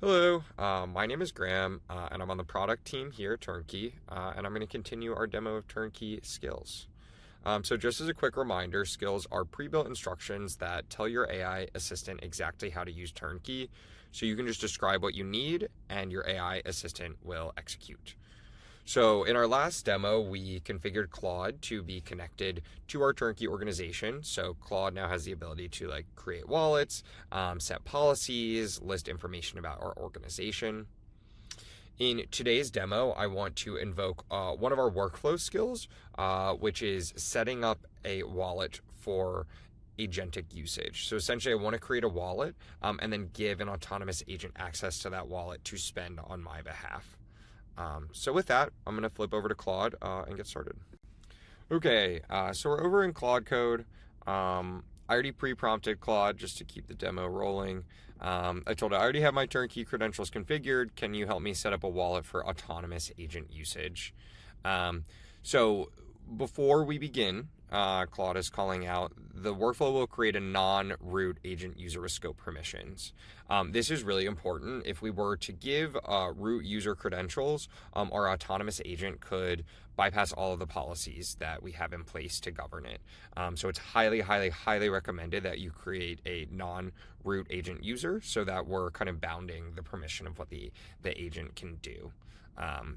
Hello, my name is Graham, and I'm on the product team here at Turnkey, and I'm going to continue our demo of Turnkey Skills. So just as a quick reminder, skills are pre-built instructions that tell your AI assistant exactly how to use Turnkey, so you can just describe what you need, and your AI assistant will execute. So in our last demo, we configured Claude to be connected to our Turnkey organization. So Claude now has the ability to create wallets, set policies, list information about our organization. In today's demo, I want to invoke one of our workflow skills, which is setting up a wallet for agentic usage. So essentially, I want to create a wallet and then give an autonomous agent access to that wallet to spend on my behalf. So with that, I'm going to flip over to Claude and get started. Okay, so we're over in Claude code. I already pre-prompted Claude just to keep the demo rolling. I told it I already have my turnkey credentials configured. Can you help me set up a wallet for autonomous agent usage? So before we begin, Claude is calling out the workflow will create a non-root agent user with scope permissions. This is really important. If we were to give root user credentials, our autonomous agent could bypass all of the policies that we have in place to govern it. So it's highly recommended that you create a non-root agent user so that we're kind of bounding the permission of what the agent can do.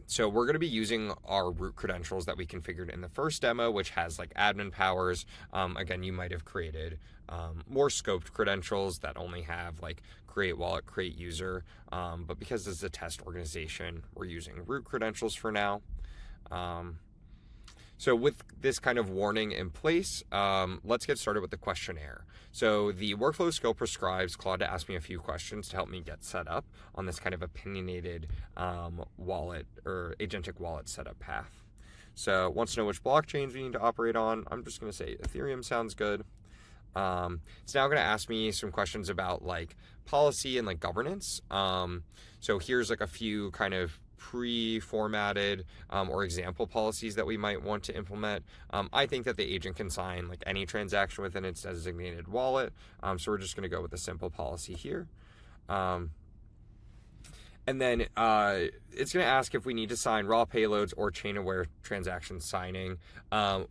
So we're going to be using our root credentials that we configured in the first demo, which has admin powers. Again, you might have created more scoped credentials that only have create wallet, create user. But because this is a test organization, we're using root credentials for now. So with this kind of warning in place, let's get started with the questionnaire. So the workflow skill prescribes Claude to ask me a few questions to help me get set up on this kind of opinionated wallet or agentic wallet setup path. So wants to know which blockchains we need to operate on. I'm just going to say Ethereum sounds good. It's now going to ask me some questions about policy and governance. So here's a few kind of pre-formatted or example policies that we might want to implement. I think that the agent can sign any transaction within its designated wallet. So we're just going to go with a simple policy here. And then it's going to ask if we need to sign raw payloads or chain-aware transaction signing.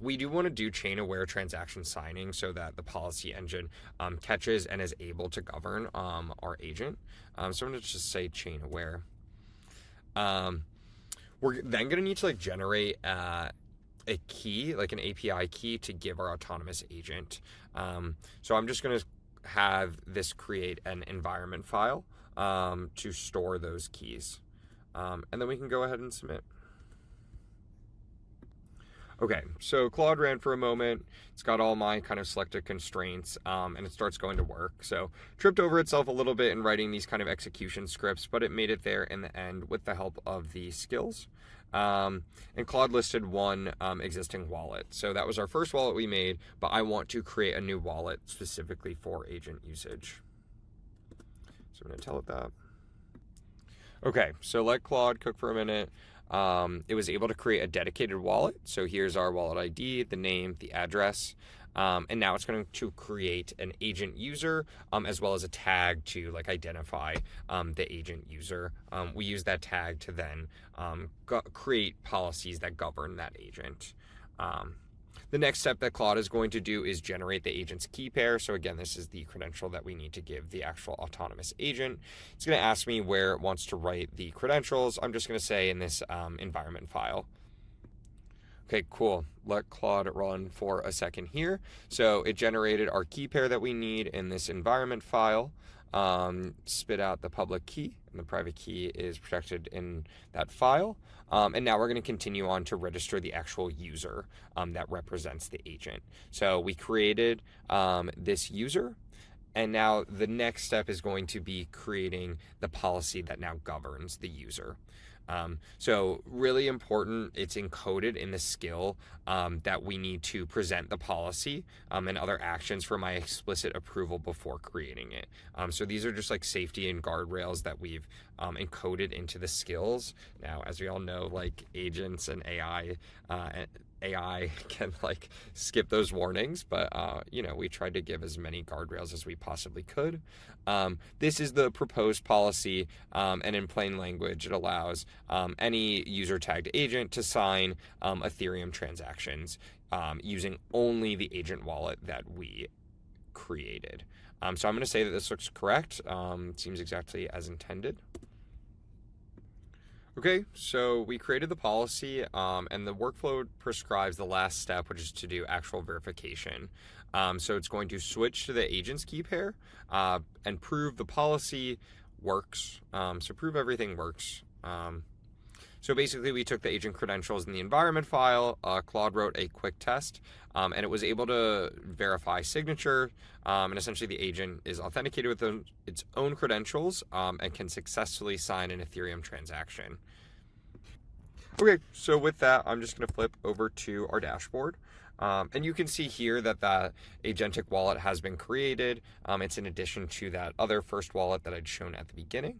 We do want to do chain-aware transaction signing so that the policy engine catches and is able to govern our agent. So I'm going to just say chain-aware. We're then going to need to generate a key, an API key to give our autonomous agent. So I'm just going to have this create an environment file to store those keys. And then we can go ahead and submit. Okay, so Claude ran for a moment. It's got all my kind of selected constraints, and it starts going to work. So tripped over itself a little bit in writing these kind of execution scripts, but it made it there in the end with the help of the skills. And Claude listed one existing wallet. So that was our first wallet we made, but I want to create a new wallet specifically for agent usage. So I'm going to tell it that. Okay, so let Claude cook for a minute. It was able to create a dedicated wallet. So here's our wallet ID, the name, the address. And now it's going to create an agent user as well as a tag to identify the agent user. We use that tag to then create policies that govern that agent. The next step that Claude is going to do is generate the agent's key pair. So again, this is the credential that we need to give the actual autonomous agent. It's going to ask me where it wants to write the credentials. I'm just going to say in this environment file. Okay, cool. Let Claude run for a second here. So it generated our key pair that we need in this environment file. Spit out the public key, and the private key is protected in that file. And now we're going to continue on to register the actual user that represents the agent. So we created this user, and now the next step is going to be creating the policy that now governs the user. So really important, it's encoded in the skill that we need to present the policy and other actions for my explicit approval before creating it. So these are just safety and guardrails that we've encoded into the skills. Now, as we all know, agents and AI AI can like skip those warnings, but we tried to give as many guardrails as we possibly could. This is the proposed policy, and in plain language, it allows any user tagged agent to sign Ethereum transactions using only the agent wallet that we created. So I'm going to say that this looks correct. Seems exactly as intended. Okay, so we created the policy, and the workflow prescribes the last step, which is to do actual verification. So it's going to switch to the agent's key pair and prove the policy works. So prove everything works. So basically, we took the agent credentials in the environment file. Claude wrote a quick test, and it was able to verify signature. And essentially, the agent is authenticated with its own credentials and can successfully sign an Ethereum transaction. Okay, so with that, I'm just going to flip over to our dashboard. And you can see here that that agentic wallet has been created. It's in addition to that other first wallet that I'd shown at the beginning.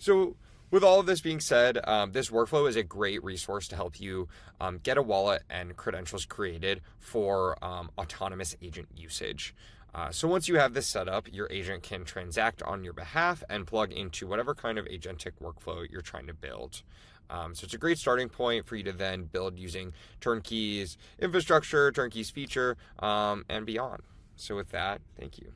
So with all of this being said, this workflow is a great resource to help you get a wallet and credentials created for autonomous agent usage. So once you have this set up, your agent can transact on your behalf and plug into whatever kind of agentic workflow you're trying to build. So it's a great starting point for you to then build using Turnkey's infrastructure, Turnkey's feature, and beyond. So with that, thank you.